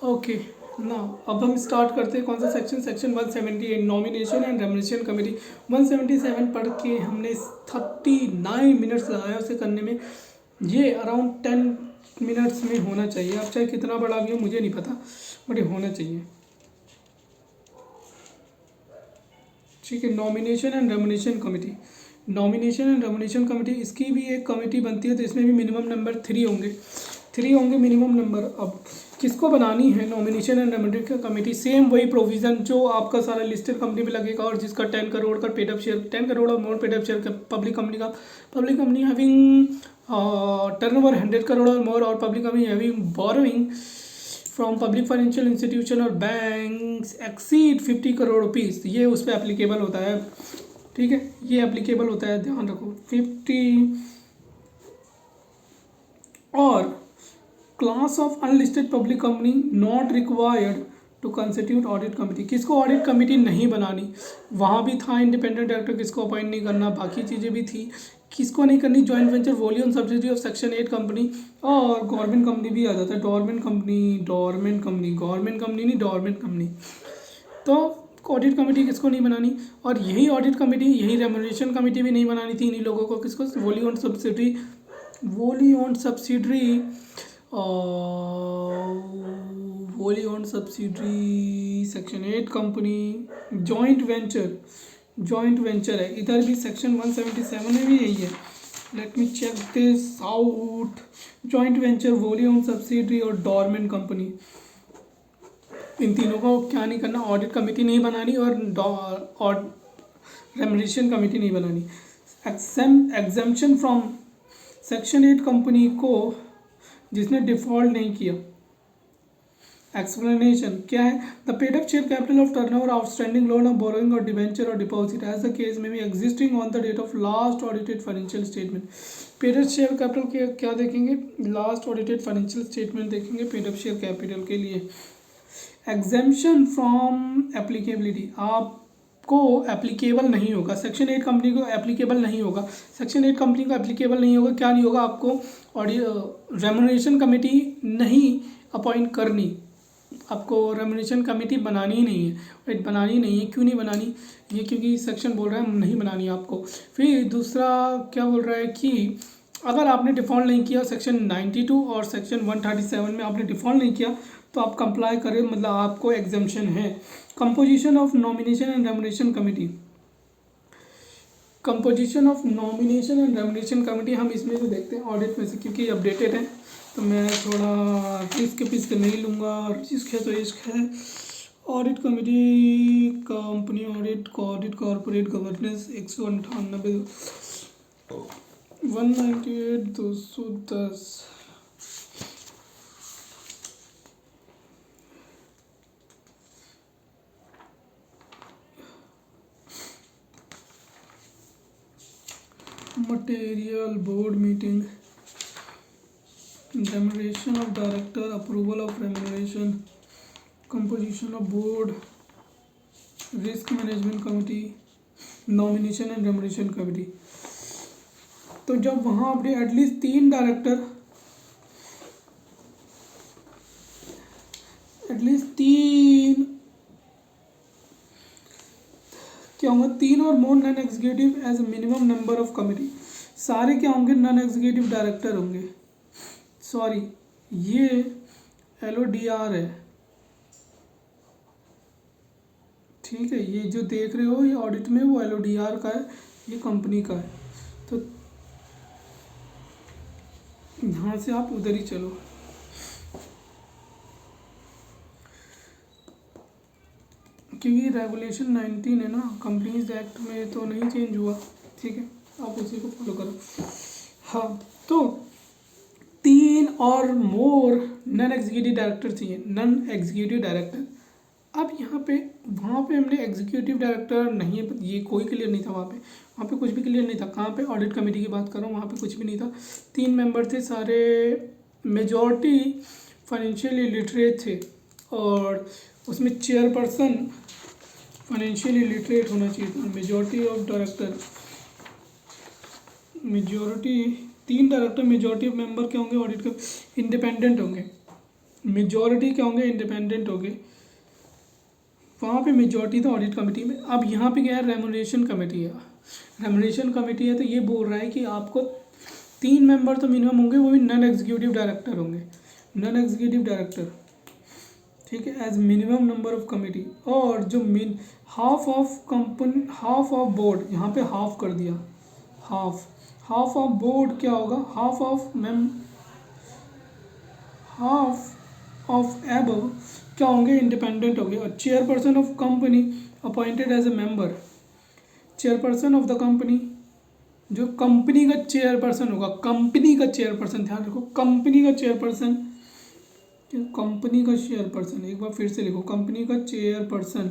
Okay ना, अब हम स्टार्ट करते हैं। कौन सा section? Section 178, nomination and remuneration committee. 177 पढ़ के हमने 39 मिनट्स लगाया उसे करने में। ये अराउंड 10 मिनट्स में होना चाहिए। अब चाहे कितना बड़ा भी हो मुझे नहीं पता, बट ये होना चाहिए। ठीक है, nomination and remuneration committee. Nomination and remuneration committee, इसकी भी एक कमेटी बनती है, तो इसमें भी मिनिमम नंबर 3 होंगे। 3 होंगे मिनिमम नंबर। अब किसको बनानी है nomination and remuneration committee? Same वही प्रोविज़न जो आपका सारा लिस्टेड कंपनी पे लगेगा, और जिसका 10 करोड़ का पेड अप शेयर, 10 करोड़ और मोर पेड अप शेयर का पब्लिक कंपनी का, public company having turnover 100 crore और मोर, और public company having borrowing from public financial institution और बैंक्स एक्सीड 50 करोड़ रुपीज़, ये उस पर एप्लीकेबल होता है। ठीक है, ये एप्लीकेबल होता है, ध्यान रखो 50। और class of unlisted public company not required to constitute audit committee. किसको ऑडिट कमेटी नहीं बनानी? वहाँ भी था इंडिपेंडेंट डायरेक्टर, किसको अपॉइंट नहीं करना, बाकी चीज़ें भी थी। किसको नहीं करनी? Joint venture, volume subsidy of section 8 company, और गवर्नमेंट कंपनी भी आ जाता है। गवर्नमेंट कंपनी नहीं, गवर्नमेंट कंपनी। तो ऑडिट कमेटी किसको नहीं बनानी? और यही ऑडिट कमेटी, यही रेमुनरेशन कमेटी भी नहीं बनानी थी इन्हीं लोगों को। किसको? Wholly owned subsidiary section 8 company. Joint venture है, इधर भी सेक्शन 177 में भी यही है। Let me check this out. Joint venture, वोली ओन सब्सिडरी और डोरमेंट कंपनी, इन तीनों को क्या नहीं करना? ऑडिट कमेटी नहीं बनानी, और रेमुनरेशन कमेटी नहीं बनानी। एग्जेम्पशन फ्रॉम सेक्शन 8 कंपनी को जिसने डिफॉल्ट नहीं किया। एक्सप्लेनेशन क्या है? The paid up share capital of turnover outstanding loan of borrowing और डिवेंचर और डिपॉजिट एज द केस में भी existing on the date of last audited financial statement. Paid up share capital के क्या देखेंगे? लास्ट ऑडिटेड फाइनेंशियल स्टेटमेंट देखेंगे paid up share capital के लिए। एग्जेम्पशन फ्रॉम एप्लीकेबिलिटी, आपको एप्लीकेबल नहीं होगा। सेक्शन 8 कंपनी को एप्लीकेबल नहीं होगा। सेक्शन 8 कंपनी को एप्लीकेबल नहीं होगा, क्या नहीं होगा? आपको रेमुनरेशन कमेटी नहीं अपॉइंट करनी, आपको रेमुनरेशन कमेटी बनानी ही नहीं है। बनानी नहीं है, क्यों नहीं बनानी? ये क्योंकि सेक्शन बोल रहा है नहीं बनानी आपको। फिर दूसरा क्या बोल रहा है कि अगर आपने डिफ़ॉल्ट नहीं किया, सेक्शन 92 और सेक्शन 137 में आपने डिफ़ॉल्ट नहीं किया, तो आप कंप्लाई करें, मतलब आपको एग्जेम्पशन है। Composition of nomination and remuneration committee. Composition of nomination and remuneration committee हम इसमें से देखते हैं ऑडिट में से, क्योंकि अपडेटेड है, तो मैं थोड़ा रिस्क नहीं लूँगा। रिस्क है तो रिस्क है। Audit committee, company audit corporate governance 198 198 210। Material, board meeting, remuneration of director, approval of remuneration, composition of board, risk management committee, nomination and remuneration committee। तो जब वहाँ अपने एटलीस्ट 3 डायरेक्टर, एटलीस्ट 3 क्या होंगे? 3 और more non executive as minimum number of committee. सारे क्या होंगे? नॉन एग्जीक्यूटिव डायरेक्टर होंगे। सॉरी, ये LODR है। ठीक है, ये जो देख रहे हो ये ऑडिट में वो LODR का है, ये कंपनी का है। तो यहाँ से आप उधर ही चलो। क्योंकि रेगुलेशन 19 है ना, कंपनीज एक्ट में तो नहीं चेंज हुआ। ठीक है, आप उसी को फॉलो करो। हाँ, तो 3 और मोर नॉन एग्जीक्यूटिव डायरेक्टर चाहिए। नॉन एग्जीक्यूटिव डायरेक्टर, अब यहाँ पे वहाँ पे हमने एग्जीक्यूटिव डायरेक्टर नहीं है, ये कोई क्लियर नहीं था वहाँ पे कुछ भी क्लियर नहीं था। कहाँ पे? ऑडिट कमेटी की बात कर रहा हूँ, वहाँ पे कुछ भी नहीं था। 3 मेंबर थे, सारे मेजॉरिटी फाइनेंशियली लिटरेट थे, और उसमें चेयरपर्सन फाइनेंशियली लिटरेट होना चाहिए था। Majority of director, majority 3 director, majority of member क्या होंगे? ऑडिट के इंडिपेंडेंट होंगे। मेजॉरिटी क्या होंगे, इंडिपेंडेंट होंगे, वहाँ पे मेजॉरिटी था ऑडिट कमेटी में। अब यहाँ पे क्या है, रेमुनरेशन कमेटी है। रेमुनरेशन कमेटी है तो ये बोल रहा है कि आपको 3 मेंबर तो मिनिमम होंगे, वो भी नॉन एग्जीक्यूटिव डायरेक्टर होंगे, नॉन एग्जीक्यूटिव डायरेक्टर, ठीक है, as minimum number of committee. और जो half of company, half of board, यहाँ पे हाफ कर दिया, हाफ ऑफ बोर्ड क्या होगा, हाफ ऑफ एबव क्या होंगे, इंडिपेंडेंट होंगे। और chairperson of company appointed as a member, chairperson of the company, जो कंपनी का चेयरपर्सन होगा, कंपनी का चेयरपर्सन, ध्यान रखो, कंपनी का चेयरपर्सन, कंपनी का चेयरपर्सन, एक बार फिर से लिखो, कंपनी का चेयरपर्सन,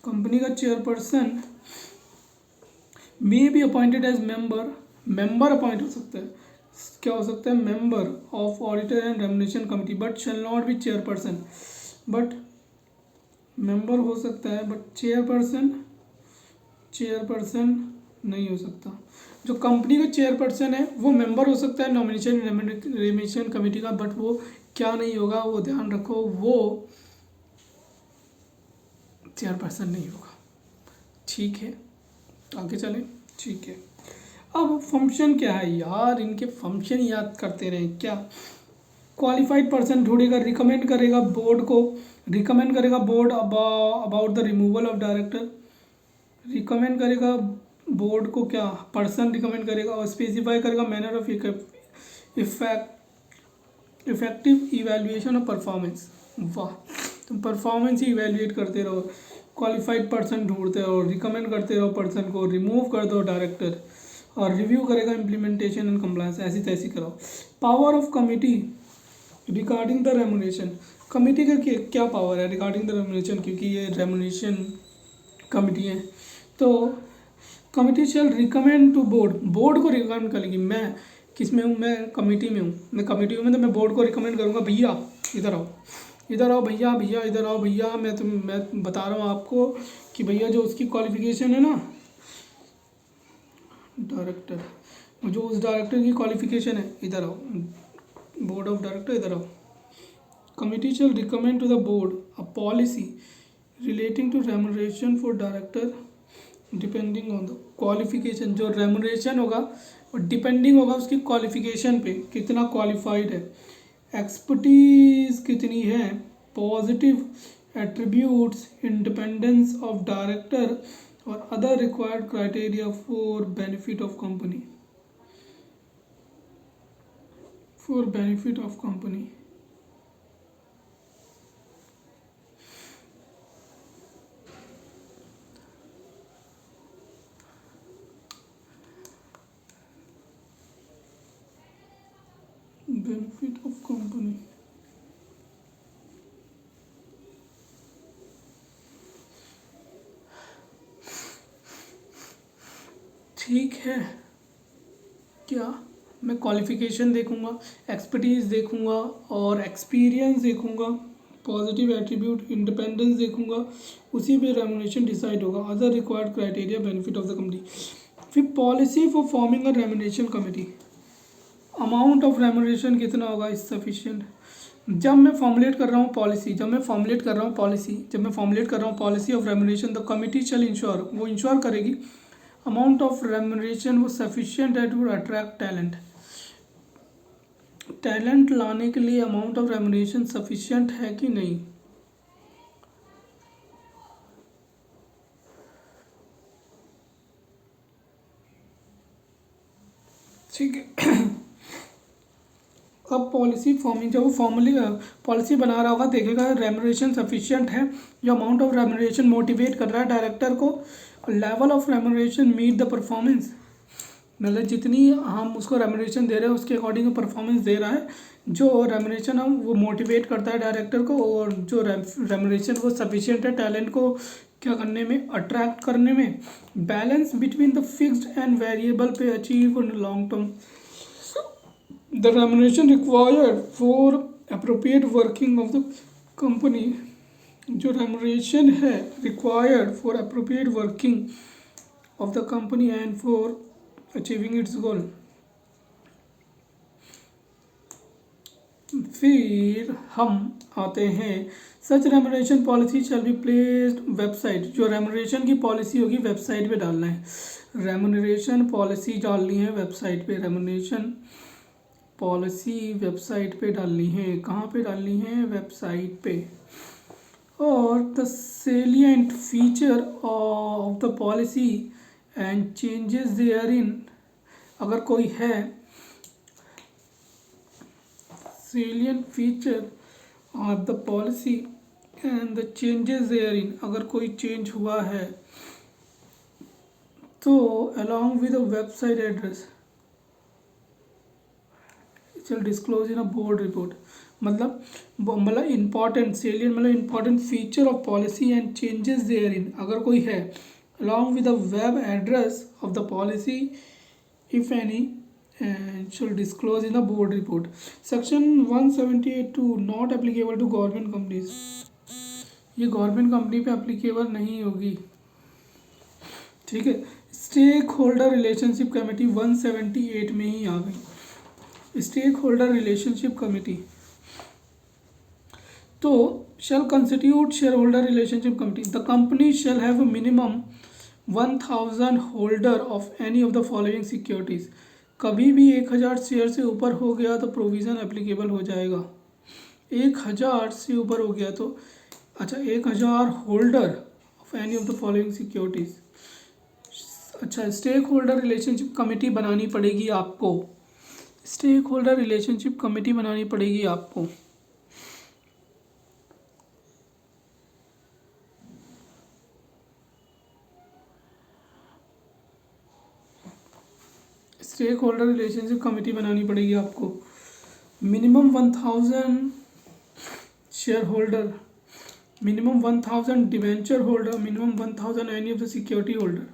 कंपनी का chairperson may be appointed as member, member appoint हो सकता है, क्या हो सकता है, member of auditor and remuneration committee, but shall not be chairperson, but member हो सकता है, बट चेयरपर्सन नहीं हो सकता। जो कंपनी का चेयरपर्सन है वो मेंबर हो सकता है नॉमिनेशन रेमुनरेशन कमेटी का, बट वो क्या नहीं होगा, वो ध्यान रखो, वो चेयरपर्सन नहीं होगा, ठीक है, आगे चलें, ठीक है। अब फंक्शन क्या है यार, इनके फंक्शन याद करते रहें क्या। क्वालिफाइड पर्सन ढूंढेगा, रिकमेंड करेगा बोर्ड को, रिकमेंड करेगा board about the removal of director, recommend करेगा बोर्ड को, क्या पर्सन रिकमेंड करेगा, और स्पेसिफाई करेगा manner of effective evaluation of performance. वाह, तुम परफॉर्मेंस ही इवेल्युएट करते रहो, क्वालिफाइड पर्सन ढूंढते रहो, रिकमेंड करते रहो पर्सन को, रिमूव कर दो डायरेक्टर, और रिव्यू करेगा इम्प्लीमेंटेशन एंड कंप्लायंस, ऐसी तैसी कराओ। Power of committee regarding the remuneration, committee का क्या पावर है रिगार्डिंग द रेमुनरेशन, क्योंकि ये रेमुनरेशन कमिटी है, तो committee shall recommend to board, board को रिकमेंड करेगी। मैं किस में हूँ, मैं कमेटी में हूँ, मैं कमेटी में, तो मैं बोर्ड को रिकमेंड करूँगा, भैया इधर आओ, इधर आओ भैया, भैया इधर आओ भैया, मैं बता रहा हूँ आपको कि भैया जो उसकी क्वालिफिकेशन है ना, डायरेक्टर, जो उस डायरेक्टर की क्वालिफिकेशन है, इधर आओ, बोर्ड ऑफ डायरेक्टर इधर आओ। Committee shall recommend to the board a policy relating to remuneration for director depending on the qualification, जो रेमुनरेशन होगा और डिपेंडिंग होगा उसकी क्वालिफिकेशन पे, कितना क्वालिफाइड है, एक्सपर्टीज कितनी है, positive attributes, independence of director और other required criteria for benefit of company, for benefit of company. Benefit of company, ठीक है, क्या मैं क्वालिफिकेशन देखूंगा, एक्सपर्टीज़ देखूंगा और एक्सपीरियंस देखूंगा, पॉजिटिव एट्रीब्यूट, इंडिपेंडेंस देखूंगा, उसी पे रेमुनरेशन डिसाइड होगा, other required criteria benefit of the company. फिर policy for forming a remuneration committee, amount of remuneration कितना होगा, इज सफिशिएंट। जब मैं फॉर्मुलेट कर रहा हूँ पॉलिसी, जब मैं फॉर्मुलेट कर रहा हूँ policy of remuneration, the committee shall ensure, वो इंश्योर करेगी अमाउंट ऑफ रेमुनरेशन वो सफिशिएंट है टू अट्रैक्ट टैलेंट, टैलेंट लाने के लिए अमाउंट ऑफ रेमुनरेशन सफिशिएंट है कि नहीं। ठीक है, अब पॉलिसी फॉर्मिंग, जब वो फॉर्मली पॉलिसी बना रहा होगा, देखेगा रेमुनरेशन सफिशिएंट है, जो अमाउंट ऑफ रेमुनरेशन मोटिवेट कर रहा है डायरेक्टर को, level of remuneration meet the performance, मतलब जितनी हम उसको रेमुनरेशन दे रहे हैं उसके अकॉर्डिंग परफॉर्मेंस दे रहा है, जो रेमुनरेशन हम वो मोटिवेट करता है डायरेक्टर को, और जो रेमुनरेशन वो सफिशिएंट है टैलेंट को क्या करने में, अट्रैक्ट करने में। Balance between the fixed and variable pay achieve in long term, the remuneration required for appropriate working of the company, जो रेमुनरेशन है required for appropriate working of the company and for achieving its goal, फिर हम आते हैं such remuneration policy shall be placed website. जो remuneration की policy होगी website पे डालना है। रेमुनरेशन पॉलिसी डालनी है वेबसाइट पे। रेमुनरेशन पॉलिसी वेबसाइट पे डालनी है। कहाँ पे डालनी है? वेबसाइट पे। और the salient feature of the policy and changes therein, अगर कोई है salient feature of the policy and the changes therein, अगर कोई चेंज हुआ है तो along with a website address it shall disclose in a board report। मतलब important salient मतलब important feature of policy and changes therein, अगर कोई है along with the web address of the policy if any and shall disclose in the board report। section 178(2) not applicable to government companies, ये government company पे applicable नहीं होगी। ठीक है। Stake holder relationship committee 178 में ही आ गई। स्टेक होल्डर रिलेशनशिप कमेटी तो shall constitute shareholder relationship committee। the company shall have a minimum 1000 holder of any of the following securities। कभी भी 1000 शेयर से ऊपर हो गया तो प्रोविज़न एप्लीकेबल हो जाएगा। 1000 से ऊपर हो गया तो अच्छा 1000 holder of any of the following securities. अच्छा स्टेक होल्डर रिलेशनशिप कमेटी बनानी पड़ेगी आपको। स्टेक होल्डर रिलेशनशिप कमेटी बनानी पड़ेगी आपको। स्टेक होल्डर रिलेशनशिप कमेटी बनानी पड़ेगी आपको। Minimum 1000 share holder, minimum 1000 debenture holder, minimum 1000 any of the security holder.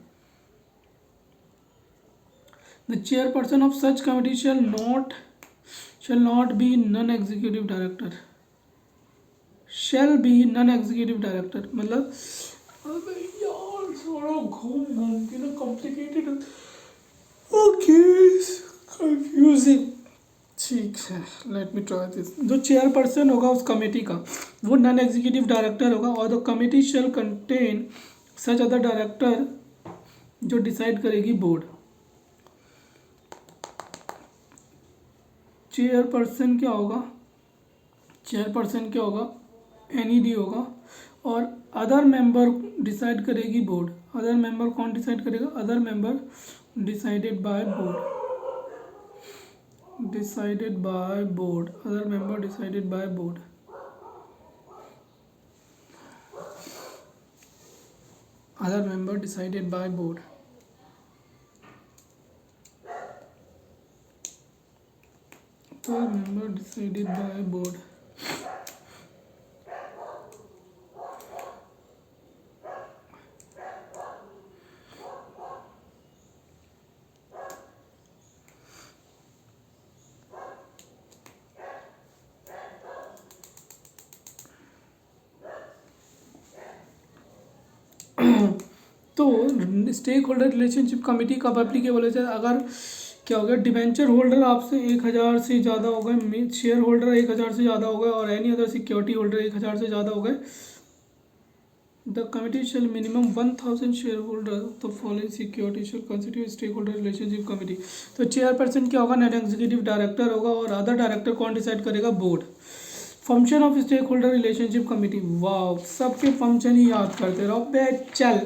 The chairperson of such committee shall not be non-executive director। shall be non-executive director मतलब अबे यार थोड़ा घूम घूम के ना कॉम्प्लिकेटेड ओके कंफ्यूजिंग। ठीक है लेट मी ट्राई दिस। जो चेयरपर्सन होगा उस कमेटी का वो नॉन एग्जीक्यूटिव डायरेक्टर होगा और the committee shell contain such other director जो डिसाइड करेगी बोर्ड। चेयरपर्सन क्या होगा? चेयरपर्सन क्या होगा? एनईडी होगा और अदर मेंबर डिसाइड करेगी बोर्ड। अदर मेंबर कौन डिसाइड करेगा? Other member decided by board. decided by board, other member decided by board। other member decided by board। other member decided by board। तो stake holder relationship committee कब applicable हो जाए? अगर क्या हो गया डिवेंचर होल्डर आपसे 1000 से ज़्यादा हो गए, शेयर होल्डर 1000 से ज़्यादा हो गए और एनी अदर सिक्योरिटी होल्डर 1000 से ज़्यादा हो गए। The committee shall minimum 1000 shareholder the following security shall constitute stakeholder relationship committee. तो चेयरपर्सन क्या होगा? नॉन एग्जीक्यूटिव डायरेक्टर होगा और अदर डायरेक्टर कौन डिसाइड करेगा? Board. Function of stakeholder relationship committee, वाह सबके फंक्शन ही याद करते रहो बे चल।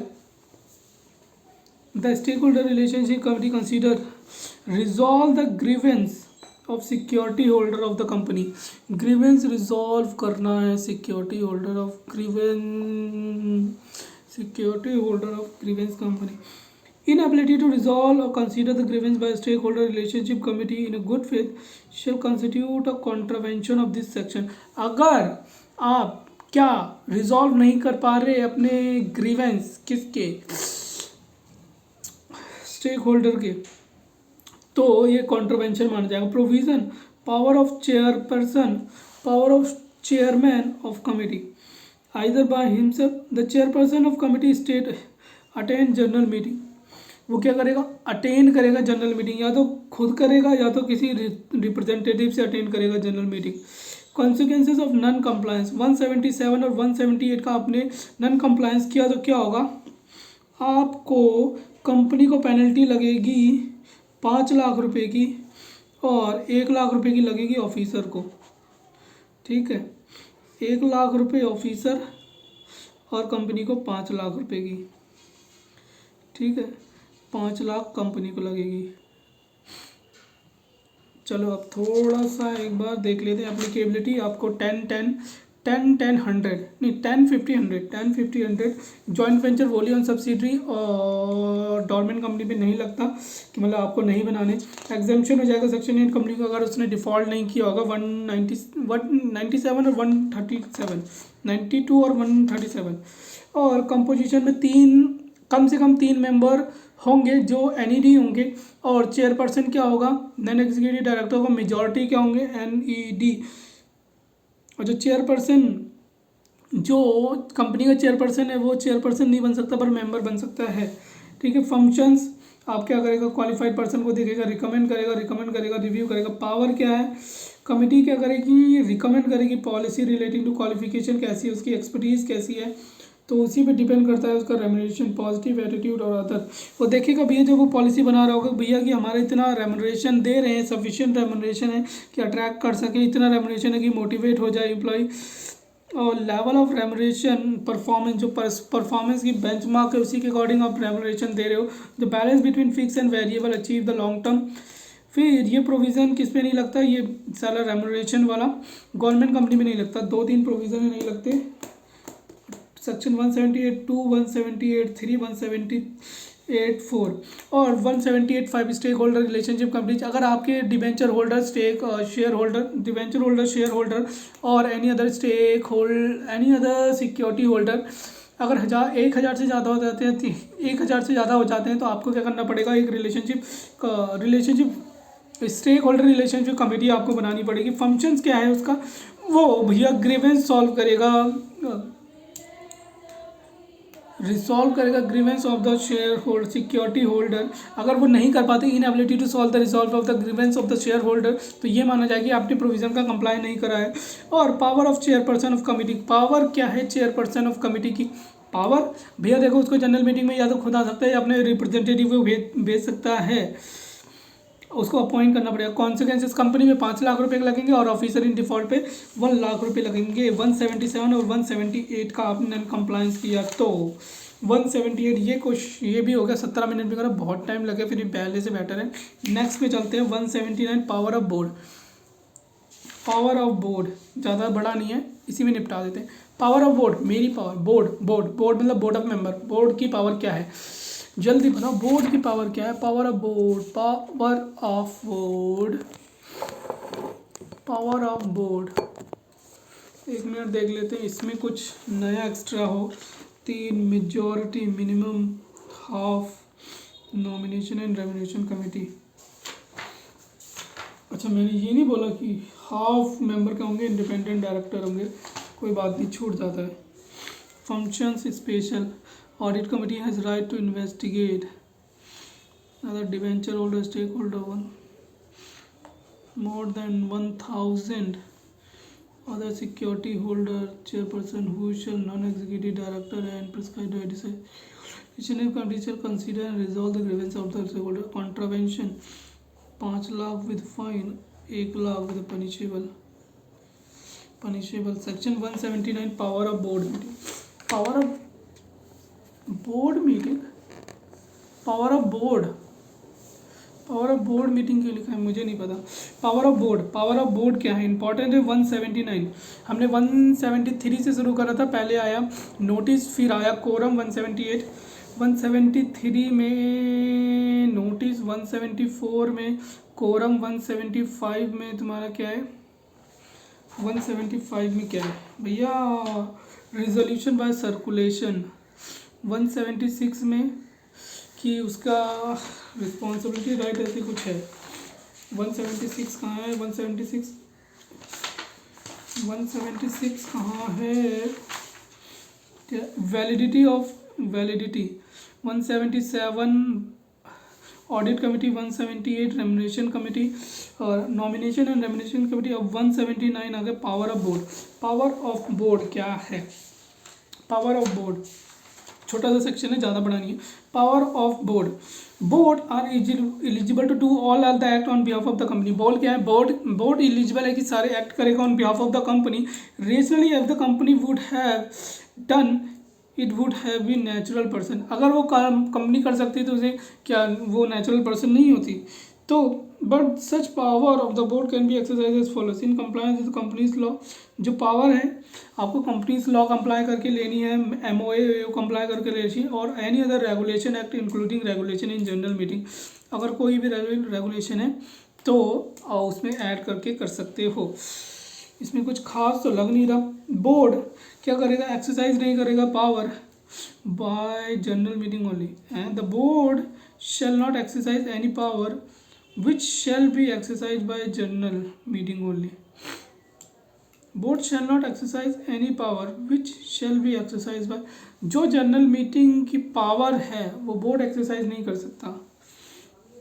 The stakeholder relationship committee consider resolve the grievance of security holder of the company। grievance resolve करना है security holder of grievance company। inability to resolve or consider the grievance by stakeholder relationship committee in a good faith shall constitute a contravention of this section। अगर आप क्या resolve नहीं कर पा रहे अपने ग्रीवेंस किसके? स्टेक होल्डर के, तो ये कॉन्ट्रोवेंशन माना जाएगा। Provision power of chairperson, power of chairman of committee either by himself the chairperson of committee state attend general meeting. वो क्या करेगा, अटेंड करेगा जनरल मीटिंग, या तो खुद करेगा या तो किसी रिप्रेजेंटेटिव से अटेंड करेगा general meeting. Consequences of non compliance, 177 और 178 का आपने नॉन कंप्लायंस किया तो क्या होगा, आपको कंपनी को पेनल्टी लगेगी 5 लाख रुपए की और 1 लाख रुपए की लगेगी ऑफिसर को। ठीक है, 1 लाख रुपए ऑफिसर और कंपनी को 5 लाख रुपए की। ठीक है, 5 लाख कंपनी को लगेगी। चलो अब थोड़ा सा एक बार देख लेते हैं एप्लीकेबिलिटी। आपको 10 10 10 10 100 नहीं 10 50 100 10 50 100 जॉइंट वेंचर वोली ऑन सब्सिडरी और डॉर्मेंट कंपनी पे नहीं लगता कि मतलब आपको नहीं बनाने। एग्जाम्पशन हो जाएगा सेक्शन 8 कंपनी को अगर उसने डिफ़ॉल्ट नहीं किया होगा 197 और 137 92 और 137। और कंपोजिशन में कम से कम 3 मेंबर होंगे जो NED होंगे और चेयरपर्सन क्या होगा, नॉन एग्जीक्यूटिव डायरेक्टर होगा। मेजॉरिटी क्या होंगे, NED। और जो चेयरपर्सन, जो कंपनी का चेयरपर्सन है वो चेयरपर्सन नहीं बन सकता पर मेंबर बन सकता है। ठीक है, फंक्शंस आप क्या करेगा, क्वालिफाइड पर्सन को देखेगा, रिकमेंड करेगा, रिव्यू करेगा। पावर क्या है, कमिटी क्या करेगी, रिकमेंड करेगी पॉलिसी रिलेटिंग टू क्वालिफिकेशन कैसी है, उसकी एक्सपर्टीज़ कैसी है, तो उसी पे डिपेंड करता है उसका रेमुनरेशन, पॉजिटिव एटीट्यूड और अदर। वो देखेगा भैया जब वो पॉलिसी बना रहा होगा भैया कि हमारा इतना रेमुनरेशन दे रहे हैं, सफिशिएंट रेमुनरेशन है कि अट्रैक्ट कर सके, इतना रेमुनरेशन है कि मोटिवेट हो जाए एम्प्लॉय। और लेवल ऑफ रेमुनरेशन, परफॉर्मेंस, जो परफॉर्मेंस की बेंचमार्क है उसी के अकॉर्डिंग आप रेमुनरेशन दे रहे हो। The balance between fix and variable achieve the long term. फिर ये प्रोविज़न किस पे नहीं लगता, ये सारा रेमुनरेशन वाला गवर्नमेंट कंपनी में नहीं लगता। 2-3 प्रोविज़न नहीं लगते, सेक्शन 178(2), 178(3), 178(4) और 178(5) स्टेक होल्डर रिलेशनशिप कंपनी। अगर आपके डिवेंचर होल्डर, शेयर होल्डर और एनी अदर सिक्योरिटी होल्डर अगर 1,000 से ज़्यादा हो जाते हैं, 1,000 से ज़्यादा हो जाते हैं तो आपको क्या करना पड़ेगा, एक relationship stakeholder relationship committee आपको बनानी पड़ेगी। फंक्शंस क्या है उसका, वो भैया ग्रीवेंस सॉल्व करेगा, रिसॉल्व करेगा grievance of the shareholder, security holder. अगर वो नहीं कर पाते, inability to solve the resolve of the grievance of the shareholder, तो ये माना जाएगा कि आपने प्रोविजन का कंप्लाई नहीं करा है। और power of chairperson of committee, power क्या है चेयरपर्सन ऑफ कमिटी की, पावर भैया देखो उसको जनरल मीटिंग में या तो खुद आ सकता है या अपने रिप्रेजेंटेटिव को भेज सकता है, उसको अपॉइंट करना पड़ेगा। कॉन्सिक्वेंसेस, कंपनी में 5 लाख रुपए लगेंगे और ऑफिसर इन डिफॉल्ट पे 1 लाख रुपए लगेंगे। 177 और 178 का आपने कंप्लायंस किया तो 178 ये भी हो गया। 17 मिनट में करा, बहुत टाइम लगे, फिर पहले से बेटर है। नेक्स्ट पे चलते हैं 179 power of board. Power of board ज़्यादा बड़ा नहीं है, इसी में निपटा देते हैं। पावर ऑफ बोर्ड, मेरी पावर, बोर्ड मतलब बोर्ड ऑफ मेंबर। बोर्ड की पावर क्या है, जल्दी बनाओ, बोर्ड की पावर क्या है, power of board, power of board. एक मिनट देख लेते हैं इसमें कुछ नया एक्स्ट्रा हो। 3 majority, minimum, half, nomination and remuneration committee. अच्छा मैंने ये नहीं बोला कि हाफ मेंबर के होंगे, इंडिपेंडेंट डायरेक्टर होंगे, कोई बात नहीं, छूट जाता है। Functions special, audit committee has right to investigate other debenture holder, stakeholder, more than 1,000 other security holder, chairperson who shall non-executive director and prescribed by decision committee shall consider and resolve the grievance of the stakeholder. Contravention 5 lakh with fine, 1 lakh with punishable. Section 179 power of board meeting. Power of board meeting, power of board meeting क्यों लिखा है मुझे नहीं पता। Power of board क्या है, important है। 179 हमने 173 से शुरू करा था, पहले आया नोटिस, फिर आया कोरम 178, 173 में नोटिस, 174 में कोरम, 175 में तुम्हारा क्या है, 175 में क्या है भैया, रिजोल्यूशन बाय सर्कुलेशन। 176 में कि उसका रिस्पॉन्सिबिलिटी राइट ऐसे कुछ है। 176 कहाँ है, 176 कहाँ है, क्या validity. 177 audit committee 178, remuneration committee और नॉमिनेशन एंड रेमुनरेशन कमेटी। अब 179 आ गया power of board. Power of board क्या है? पावर ऑफ बोर्ड छोटा सा सेक्शन है, ज़्यादा बड़ा नहीं है। Power of board, board are eligible to do all the act on behalf of the company. Board क्या है? बोर्ड एलिजिबल है कि सारे एक्ट करेगा on behalf of the company. Rationally if the company would have done it would have been natural person. अगर वो company कर सकती तो उसे क्या वो नेचुरल पर्सन नहीं होती? तो but such power of the board can be exercise as follows in compliance with companies law. जो पावर है आपको कंपनीज लॉ कंप्लाई करके लेनी है, MOA कंप्लाई करके लेनी है, और any other regulation act including regulation in general meeting. अगर कोई भी रेगुलेशन है तो उसमें ऐड करके कर सकते हो। इसमें कुछ खास तो लग नहीं रहा। बोर्ड क्या करेगा? एक्सरसाइज नहीं करेगा power bye general meeting only, and the board shall not exercise any power which shall be exercised by general meeting only. Board shall not exercise any power which shall be exercised by, जो general meeting की power है वो board exercise नहीं कर सकता।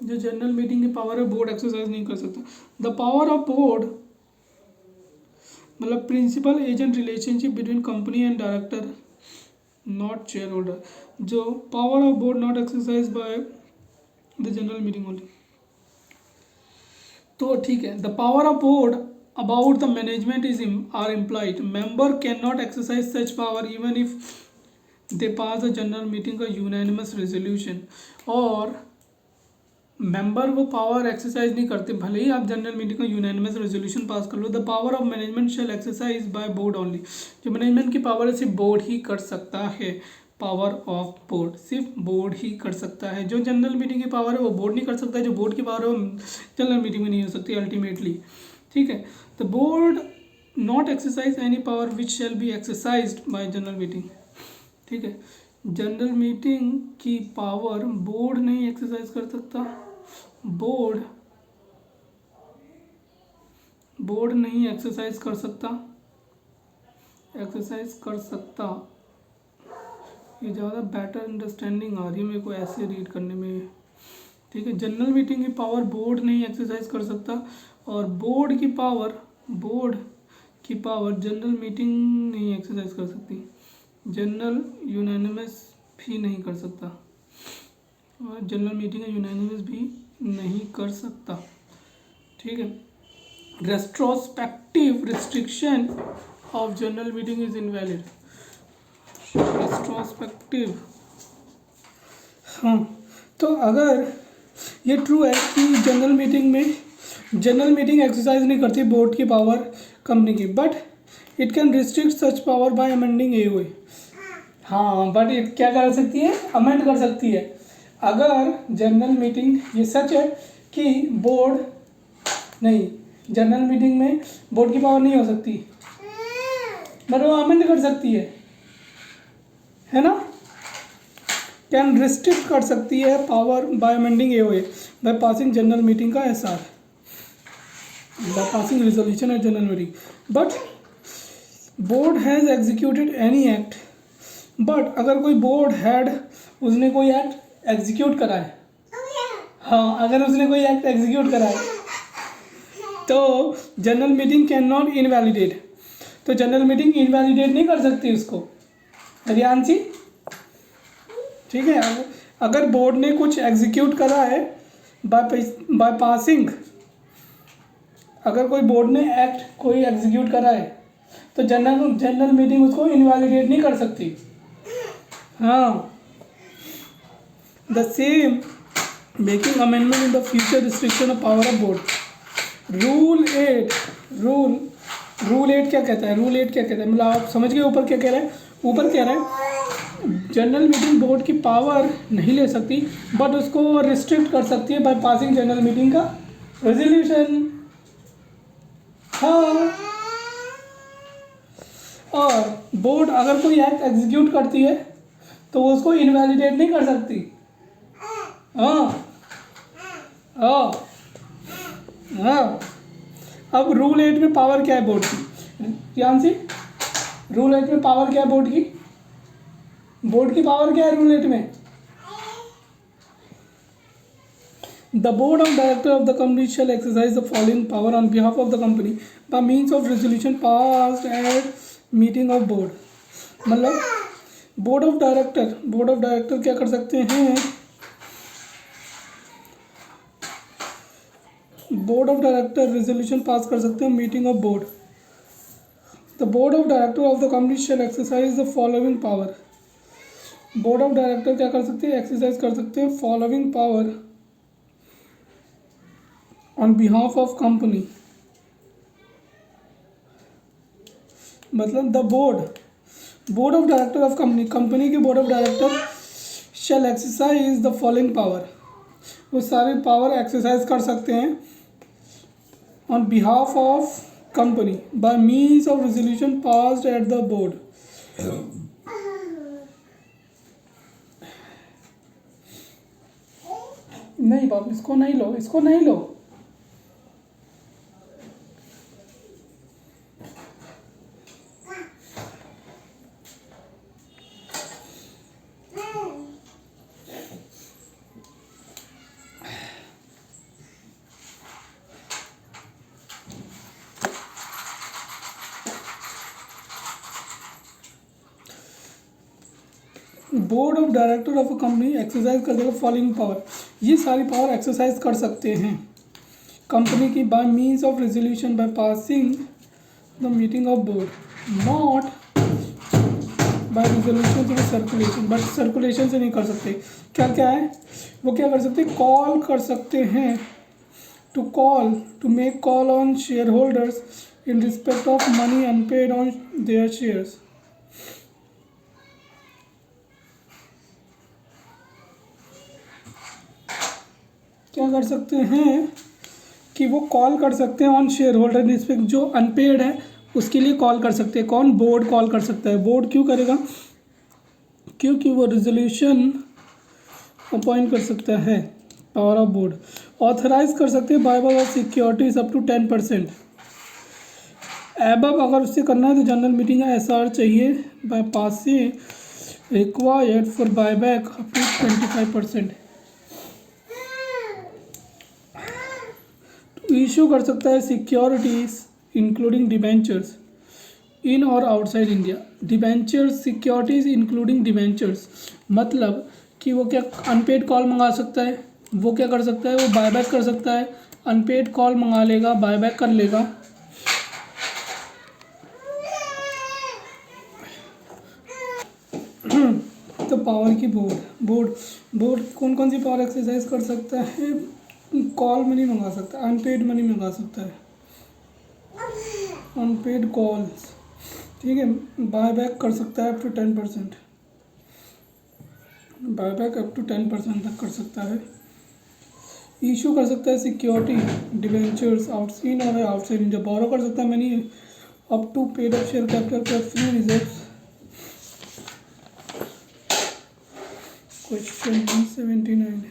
जो general meeting की power है बोर्ड एक्सरसाइज नहीं कर सकता। द पावर ऑफ बोर्ड मतलब principal agent relationship between company and director, not shareholder. जो power of board not exercise by the general meeting only. तो ठीक है, the power of board about the management is are implied. Member can not exercise such power even if they pass the general meeting का unanimous resolution. और member वो power exercise नहीं करते भले ही आप जनरल मीटिंग का यूनानिमस रेजोल्यूशन पास कर लो। The power of management shall exercise by board only. जो मैनेजमेंट की पावर है सिर्फ बोर्ड ही कर सकता है। पावर ऑफ बोर्ड सिर्फ बोर्ड ही कर सकता है। जो जनरल मीटिंग की पावर है वो बोर्ड नहीं कर सकता। जो बोर्ड की पावर है वो जनरल मीटिंग में नहीं हो सकती अल्टीमेटली। ठीक है, the board not exercise any power which shall be exercised bye general meeting. ठीक है, जनरल मीटिंग की पावर बोर्ड नहीं एक्सरसाइज कर सकता। बोर्ड नहीं एक्सरसाइज कर सकता। ये ज़्यादा बेटर अंडरस्टैंडिंग आ रही है मेरे को ऐसे रीड करने में। ठीक है, जनरल मीटिंग की पावर बोर्ड नहीं एक्सरसाइज कर सकता, और बोर्ड की पावर जनरल मीटिंग नहीं एक्सरसाइज कर सकती। जनरल यूनानिमस भी नहीं कर सकता, और जनरल मीटिंग का यूनानिमस भी नहीं कर सकता। ठीक है, retrospective restriction of general meeting is invalid. Retrospective, हाँ, तो अगर ये ट्रू है कि जनरल मीटिंग एक्सरसाइज नहीं करती बोर्ड की पावर कंपनी की, but it can restrict such power by amending AOA। हाँ, बट इट क्या कर सकती है? अमेंड कर सकती है। अगर जनरल मीटिंग, ये सच है कि बोर्ड नहीं, जनरल मीटिंग में बोर्ड की पावर नहीं हो सकती, बट वो अमेंड कर सकती है ना। कैन रिस्ट्रिक्ट कर सकती है power by amending AOA by passing general meeting का SR, by passing resolution at general meeting. But board has executed any act, but अगर कोई बोर्ड हेड उसने कोई एक्ट एग्जीक्यूट करा है, हाँ, अगर उसने कोई एक्ट एग्जीक्यूट करा है तो general meeting can not invalidate. तो जनरल मीटिंग इनवैलिडेट नहीं कर सकती उसको। रियांशी, ठीक है, अगर बोर्ड ने कुछ एग्जीक्यूट करा है बाय पासिंग, अगर कोई बोर्ड ने एक्ट कोई एग्जीक्यूट करा है तो जनरल मीटिंग उसको इनवैलिडेट नहीं कर सकती। हाँ, the same making amendment in the future restriction of power of board. Rule 8 क्या कहता है? रूल 8 क्या कहता है? मतलब आप समझ गए ऊपर क्या कह रहा है? ऊपर कह रहा है जनरल मीटिंग बोर्ड की पावर नहीं ले सकती, बट उसको रिस्ट्रिक्ट कर सकती है बाय पासिंग जनरल मीटिंग का रेजोल्यूशन। हाँ, और बोर्ड अगर कोई एक्ट एग्जीक्यूट करती है तो वो उसको इनवैलिडेट नहीं कर सकती। हाँ, अब रूल 8 में पावर क्या है बोर्ड की? यांसी, रूल 8 में पावर क्या है बोर्ड की? बोर्ड की पावर क्या है रूल 8 में? The board of directors of the company shall exercise the following power on behalf of the company by means of resolution passed at meeting of board. मतलब board of director क्या कर सकते हैं, board of director resolution pass कर सकते हैं meeting of board. The board of director of the company shall exercise the following power. Board of director क्या कर सकते हैं, एक्सरसाइज कर सकते हैं following power on behalf of company. मतलब the board of director of company के board of director shall exercise the following power, वो सारे पावर एक्सरसाइज कर सकते हैं on behalf of company by means of resolution passed at the board. नहीं बाप, इसको नहीं लो, इसको नहीं लो. Board of director of a company exercise कर देगा फॉलोइंग पावर. ये सारी पावर एक्सरसाइज कर सकते हैं कंपनी की by means of resolution by passing the meeting of board, not by resolution से सर्कुलेशन. बट सर्कुलेशन से नहीं कर सकते. क्या क्या है वो, क्या कर सकते हैं, कॉल कर सकते हैं to make call on shareholders in respect of money unpaid on their shares. क्या कर सकते हैं कि वो कॉल कर सकते हैं ऑन शेयर होल्डर रिस्पेक्ट, जो अनपेड है उसके लिए कॉल कर सकते हैं. कौन, बोर्ड कॉल कर सकता है. बोर्ड क्यों करेगा, क्योंकि वो रेजोल्यूशन अपॉइंट कर सकता है. Power of board. ऑथराइज कर सकते हैं buy off securities up to 10%. Above अगर उससे करना है तो जनरल मीटिंग या एसआर चाहिए by passing required for buyback up to 25%. Issue कर सकता है सिक्योरिटीज इंक्लूडिंग डिबेंचर्स इन और outside India. Debentures, securities including debentures, मतलब कि वो क्या अनपेड कॉल मंगा सकता है. वो क्या कर सकता है, वो बायबैक कर सकता है. अनपेड कॉल मंगा लेगा, बायबैक कर लेगा. तो पावर की बोर्ड कौन कौन सी पावर एक्सरसाइज कर सकता है. कॉल मनी मंगा सकता है, अनपेड मनी मंगा सकता है, अनपेड कॉल्स, ठीक है. बायबैक कर सकता है up to 10%, buyback up to 10% तक कर सकता है. इशू कर सकता है सिक्योरिटी डिवेंचर्स आउटसाइड और आउटसाइड इंडिया. बोरो कर सकता है money up to paid of share capital for free reserve. Question 179.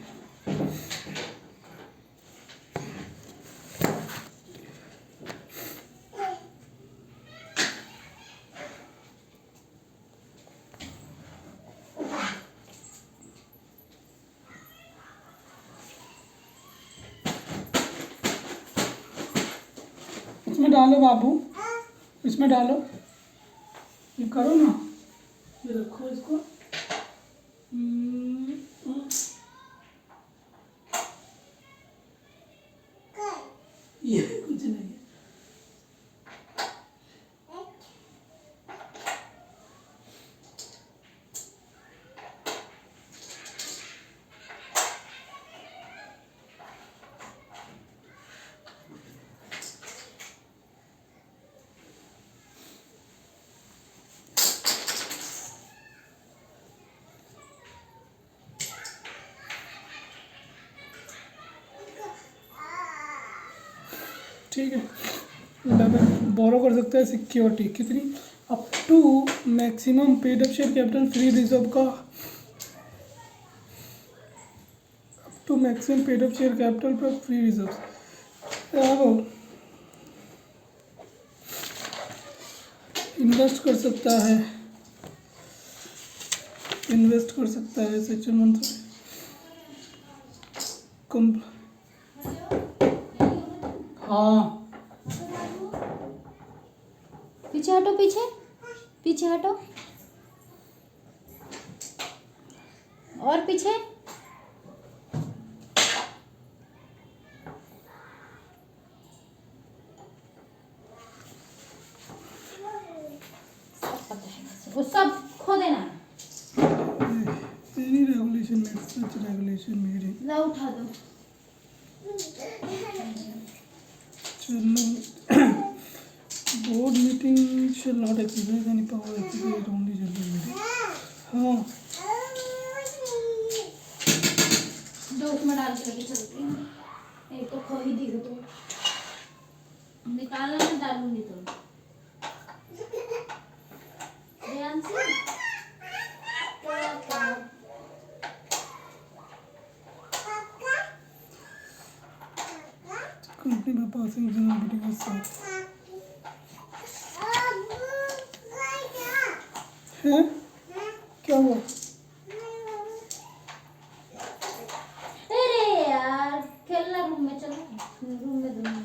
इसमें डालो बाबू, इसमें डालो, ये करो ना, ये रखो इसको. ये कुछ नहीं है. ठीक है. 11 बोरो कर सकता है सिक्योरिटी कितनी, up to maximum paid up share capital free reserve का, up to maximum paid up share capital पर फ्री रिजर्व. इन्वेस्ट कर सकता है, सेक्शन 1 से हाँ पीछे हटो, पीछे पीछे हटो, और पीछे। वो सब खो देना। Any regulation made such regulation made in ला उठा दो। board meeting shall not exercise any power exercise only general meeting. हाँ दो उसमें डाल के लेके चलती हूँ। एक तो खो ही दी तो निकालना, मैं डालूंगी तो ध्यान से। कंपनी में पासिंग जनरल मीटिंग है साथ है। क्या हुआ? अरे यार खेलना, रूम में चलो, रूम में दोनों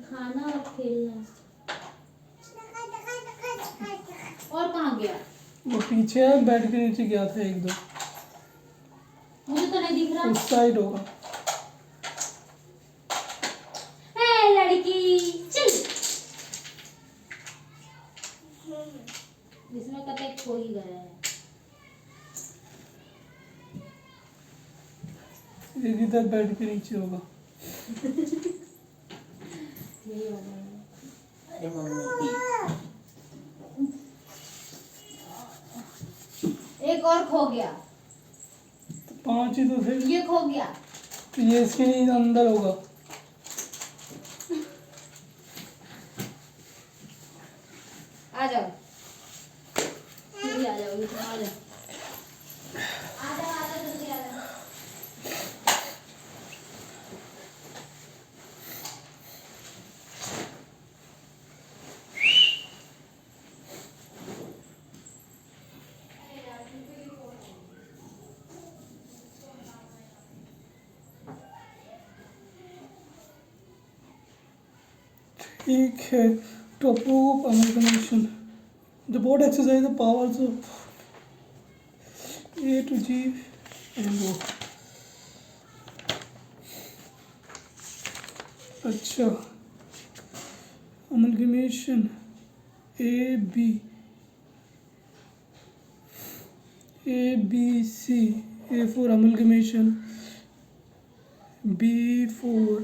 खाना और खेलना। और कहाँ गया? वो पीछे है, बेड के नीचे गया था एक दो। मुझे तो नहीं दिख रहा। उस साइड होगा। ए लड़की चल। इसमें कते खो ही गया है। एक इधर बेड के नीचे होगा। यही वाला है। अरे मम्मी, एक और खो गया। तो 5 ही तो थे। ये खो गया। तो ये इसके नीचे अंदर होगा। आ जाओ, जल्दी आ जाओ, तुम आ जाओ, आ जाओ, आ जाओ, जल्दी आ जाओ। ठीक है, to approve amalgamation. The board exercise the powers of A to G and O. अच्छा, amalgamation A B C, A for amalgamation, B for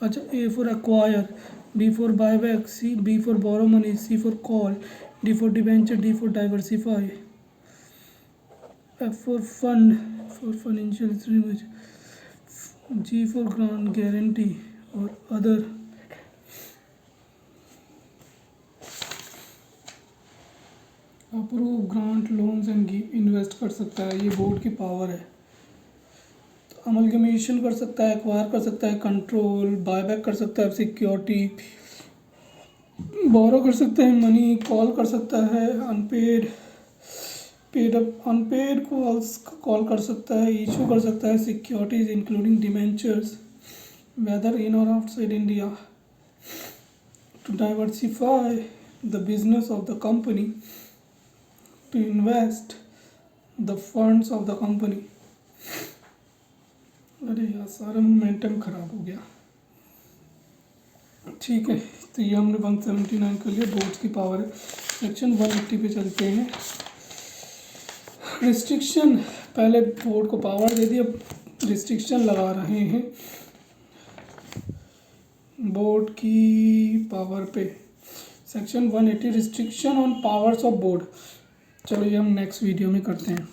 अच्छा, A for acquire, B for buyback, B for borrow money, C for call, D for debenture, D for diversify, F for fund for financial instruments, G for grant guarantee और other। Approve grant loans and invest कर सकता है, ये board की power है। Amalgamation कर सकता है, एक्वायर कर सकता है, कंट्रोल, बायबैक कर सकता है, सिक्योरिटी, बोरो कर सकता है, मनी कॉल कर सकता है, अनपेड कॉल्स कॉल कर सकता है, इशू कर सकता है securities including debentures whether in और outside India, to diversify the business of the company, to invest the funds of the company. अरे यार सारा मोमेंटम खराब हो गया। ठीक है, तो ये हमने 179 कर लिया, बोर्ड्स की पावर है। सेक्शन 180 पे चलते हैं। रिस्ट्रिक्शन, पहले बोर्ड को पावर दे दी, अब रिस्ट्रिक्शन लगा रहे हैं बोर्ड की पावर पे। Section 180 restriction on powers of board. चलो ये हम नेक्स्ट वीडियो में करते हैं।